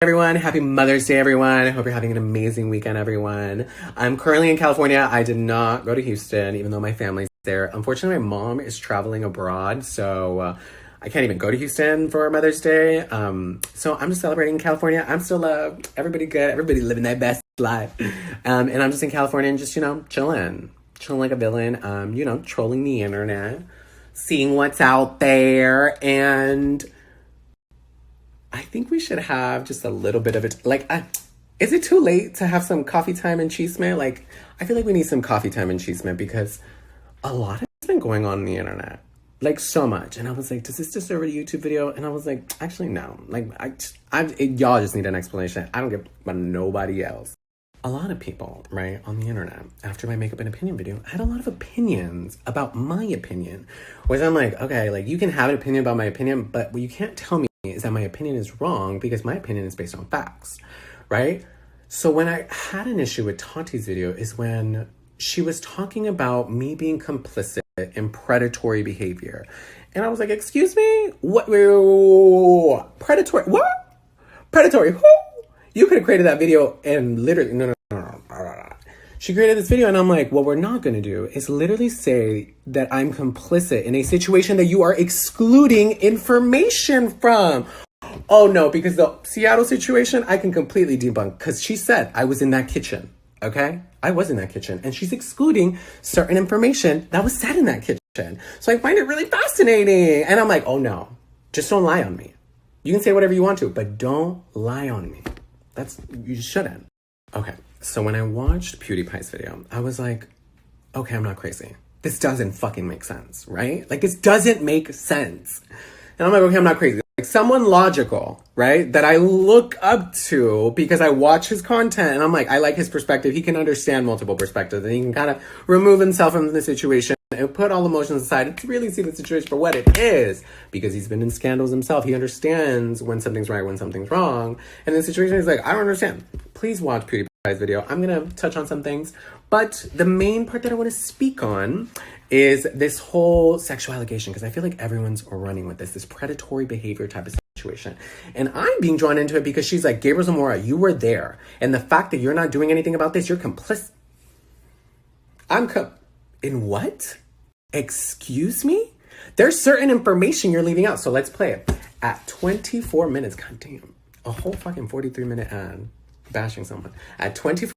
Everyone, happy Mother's Day, everyone. I hope you're having an amazing weekend, everyone. I'm currently in California. I did not go to Houston, even though my family's there. Unfortunately, my mom is traveling abroad, so I can't even go to Houston for Mother's Day. So I'm just celebrating in California. I'm still everybody good, everybody living their best life. And I'm just in California and just, chilling like a villain, trolling the internet, seeing what's out there, and I think we should have just a little bit of it. Is it too late to have some coffee time and chisme? I feel like we need some coffee time and chisme because a lot has been going on the internet. So much. And I was like, does this deserve a YouTube video? And I was like, actually, no. Y'all just need an explanation. I don't give about nobody else. A lot of people, right, on the internet, after my makeup and opinion video, had a lot of opinions about my opinion. Which I'm like, okay, you can have an opinion about my opinion, but what you can't tell me is that my opinion is wrong because my opinion is based on facts, right? So when I had an issue with Tati's video is when she was talking about me being complicit in predatory behavior. And I was like, excuse me? What? Predatory? What? Predatory? Who? You could have created that video and literally, no. She created this video and I'm like, what we're not going to do is literally say that I'm complicit in a situation that you are excluding information from. Oh no, because the Seattle situation, I can completely debunk because she said I was in that kitchen, okay? I was in that kitchen and she's excluding certain information that was said in that kitchen. So I find it really fascinating. And I'm like, oh no, just don't lie on me. You can say whatever you want to, but don't lie on me. You shouldn't. Okay. So when I watched PewDiePie's video, I was like, okay, I'm not crazy. This doesn't fucking make sense, right? This doesn't make sense. And I'm like, okay, I'm not crazy. Someone logical, right? That I look up to because I watch his content and I'm like, I like his perspective. He can understand multiple perspectives and he can kind of remove himself from the situation and put all emotions aside and really see the situation for what it is. Because he's been in scandals himself. He understands when something's right, when something's wrong. And in the situation, he's like, I don't understand. Please watch PewDiePie's video. I'm going to touch on some things. But the main part that I want to speak on is this whole sexual allegation. Because I feel like everyone's running with this predatory behavior type of situation. And I'm being drawn into it because she's like, Gabriel Zamora, you were there. And the fact that you're not doing anything about this, you're complicit. In what? Excuse me? There's certain information you're leaving out. So let's play it. At 24 minutes, god damn, a whole fucking 43-minute ad bashing someone. At 24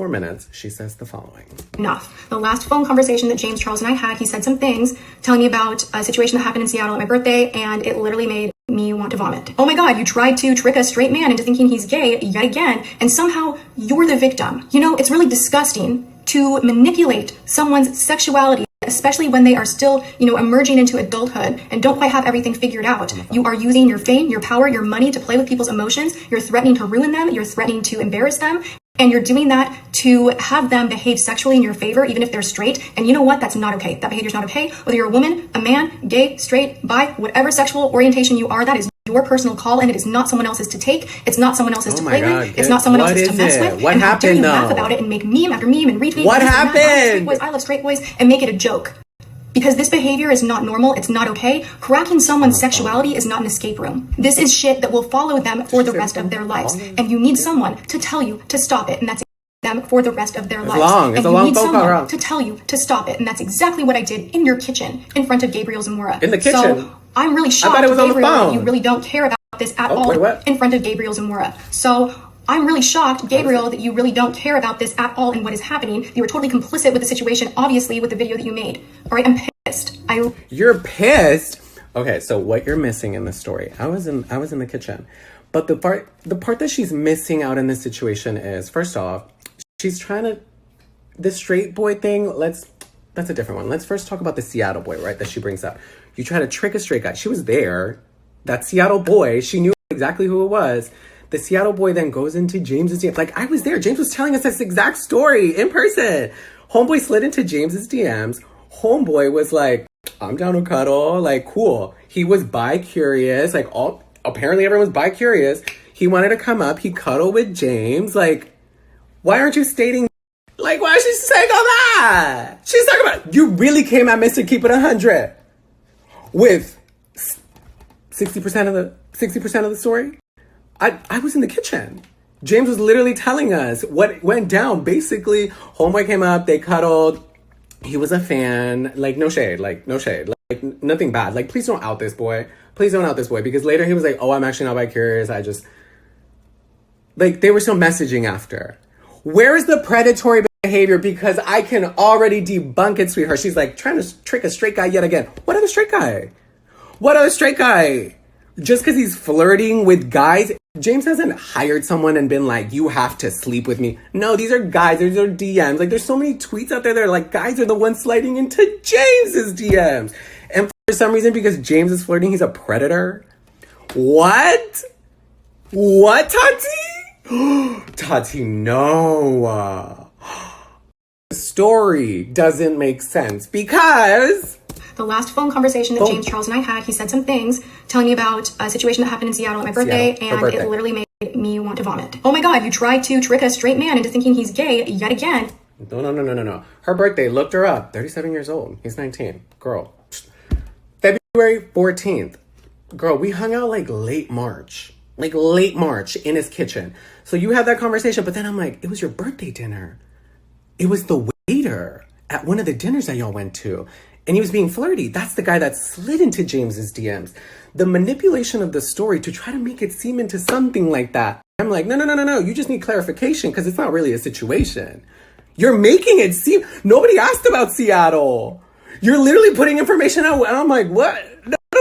minutes, she says the following. Enough. The last phone conversation that James Charles and I had, he said some things telling me about a situation that happened in Seattle at my birthday, and it literally made me want to vomit. Oh my God, you tried to trick a straight man into thinking he's gay yet again, and somehow you're the victim. It's really disgusting to manipulate someone's sexuality, especially when they are still, emerging into adulthood and don't quite have everything figured out. You are using your fame, your power, your money to play with people's emotions. You're threatening to ruin them. You're threatening to embarrass them. And you're doing that to have them behave sexually in your favor, even if they're straight. And you know what? That's not okay. That behavior's not okay. Whether you're a woman, a man, gay, straight, bi, whatever sexual orientation you are, that is your personal call, and it is not someone else's to take. It's not someone else's to play with. It's not someone else's to mess with. What happened, though? Laugh about it and make meme after meme and retweet. What happened? I love straight boys and make it a joke. Because this behavior is not normal, it's not okay. Cracking someone's sexuality is not an escape room. This is shit that will follow them for the rest of their lives. And you need someone to tell you to stop it, and that's them for the rest of their lives. It's a long phone call to tell you to stop it, and that's exactly what I did in your kitchen in front of Gabriel Zamora. In the kitchen? So I'm really shocked, I thought it was on the Gabriel, phone. that you really don't care about this at all in front of Gabriel Zamora. So I'm really shocked, Gabriel, that you really don't care about this at all and what is happening. You were totally complicit with the situation, obviously, with the video that you made. All right, I'm pissed. You're pissed? Okay, so what you're missing in this story, I was in the kitchen. But the part that she's missing out in this situation is, first off, she's trying to, the straight boy thing, that's a different one. Let's first talk about the Seattle boy, right, that she brings up. You try to trick a straight guy. She was there. That Seattle boy, she knew exactly who it was. The Seattle boy then goes into James's DMs. I was there. James was telling us this exact story in person. Homeboy slid into James's DMs. Homeboy was like, I'm down to cuddle. Cool. He was bi-curious. Apparently everyone was bi-curious. He wanted to come up. He cuddled with James. Why aren't you stating? Why is she saying all that? She's talking about, you really came at Mr. Keep It 100 with 60% of the story? I was in the kitchen. James was literally telling us what went down. Basically, homeboy came up, they cuddled. He was a fan. Like, no shade. Like, no shade. Like, nothing bad. Like, please don't out this boy. Please don't out this boy. Because later he was like, oh, I'm actually not bi-curious. I just... Like, they were still messaging after. Where is the predatory behavior? Because I can already debunk it, sweetheart. She's like, trying to trick a straight guy yet again. What other straight guy? What other straight guy? Just because he's flirting with guys? James hasn't hired someone and been like, you have to sleep with me. No, these are guys. These are DMs. Like, there's so many tweets out there that are like, guys are the ones sliding into James's DMs. And for some reason, because James is flirting, he's a predator. What? What, Tati? Tati, no. The story doesn't make sense because... The last phone conversation that James Charles and I had, he said some things telling me about a situation that happened in Seattle at my birthday, it literally made me want to vomit. Oh my God, you tried to trick a straight man into thinking he's gay yet again. No. Her birthday, looked her up. 37 years old. He's 19. Girl. February 14th. Girl, we hung out like late March. Like late March in his kitchen. So you had that conversation, but then I'm like, it was your birthday dinner. It was the waiter at one of the dinners that y'all went to. And he was being flirty. That's the guy that slid into James's DMs. The manipulation of the story to try to make it seem into something like that. I'm like, no. You just need clarification because it's not really a situation. You're making it seem... Nobody asked about Seattle. You're literally putting information out. And I'm like, what?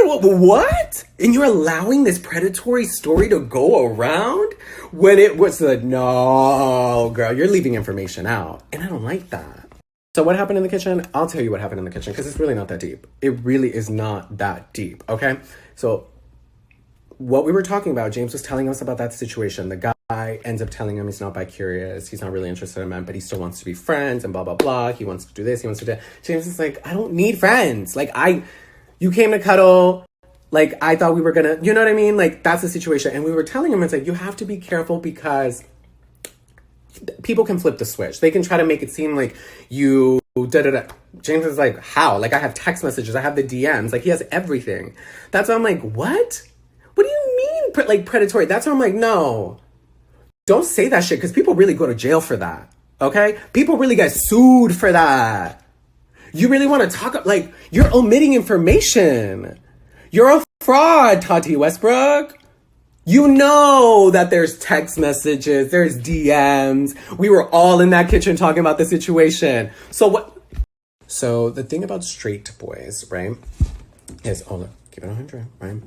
What? And you're allowing this predatory story to go around when it was like, no, girl, you're leaving information out. And I don't like that. So what happened in the kitchen? I'll tell you what happened in the kitchen because it's really not that deep. It really is not that deep, okay? So what we were talking about, James was telling us about that situation. The guy ends up telling him he's not bi-curious. He's not really interested in men, but he still wants to be friends and blah, blah, blah. He wants to do this. He wants to do that. James is like, I don't need friends. Like, you came to cuddle. Like, I thought we were going to, you know what I mean? Like, that's the situation. And we were telling him, it's like, you have to be careful because... people can flip the switch. They can try to make it seem like you da-da-da. James is like, how? Like, I have text messages. I have the DMs. Like, he has everything. That's why I'm like, what? What do you mean, like, predatory? That's why I'm like, no. Don't say that shit, because people really go to jail for that, okay? People really get sued for that. You really want to talk... Like, you're omitting information. You're a fraud, Tati Westbrook. You know that there's text messages, there's DMs. We were all in that kitchen talking about the situation. So what? So the thing about straight boys, right, is, oh look, keep it 100, right?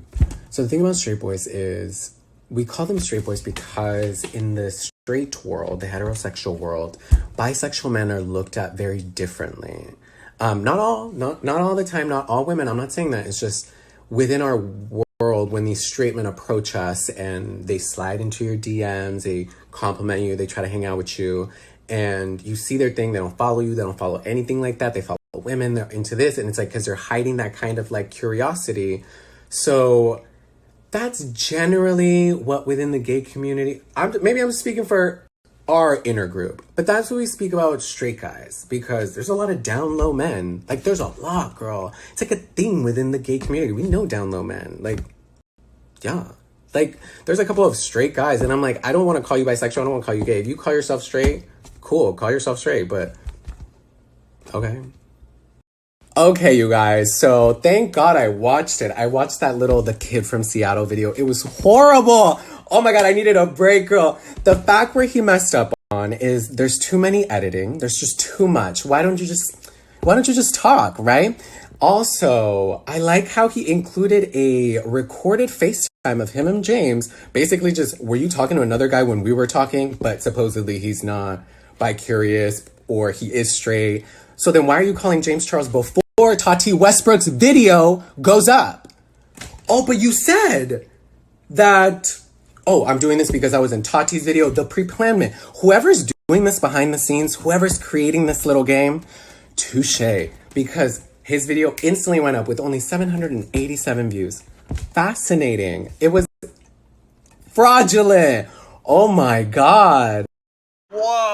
So the thing about straight boys is, we call them straight boys because in the straight world, the heterosexual world, bisexual men are looked at very differently. Not all the time, not all women. I'm not saying that. It's just within our world, when these straight men approach us and they slide into your DMs, they compliment you, they try to hang out with you, and you see their thing, they don't follow you, they don't follow anything like that, they follow women, they're into this, and it's like, because they're hiding that kind of like curiosity. So that's generally what within the gay community, maybe I'm speaking for our inner group, but that's what we speak about straight guys, because there's a lot of down low men. Like, there's a lot, girl. It's like a thing within the gay community. We know down low men. Like, yeah. Like, there's a couple of straight guys, and I'm like, I don't want to call you bisexual, I don't want to call you gay. If you call yourself straight, cool, call yourself straight, but okay. Okay, you guys, so thank God I watched it. I watched that The Kid from Seattle video. It was horrible. Oh my God, I needed a break, girl. The fact where he messed up on is there's too many editing. There's just too much. Why don't you just talk, right? Also, I like how he included a recorded FaceTime of him and James. Basically just, were you talking to another guy when we were talking? But supposedly he's not bi-curious or he is straight. So then why are you calling James Charles before Tati Westbrook's video goes up? Oh, but you said that... Oh, I'm doing this because I was in Tati's video, the pre-planment. Whoever's doing this behind the scenes, whoever's creating this little game, touche. Because his video instantly went up with only 787 views. Fascinating. It was fraudulent. Oh my God. Whoa.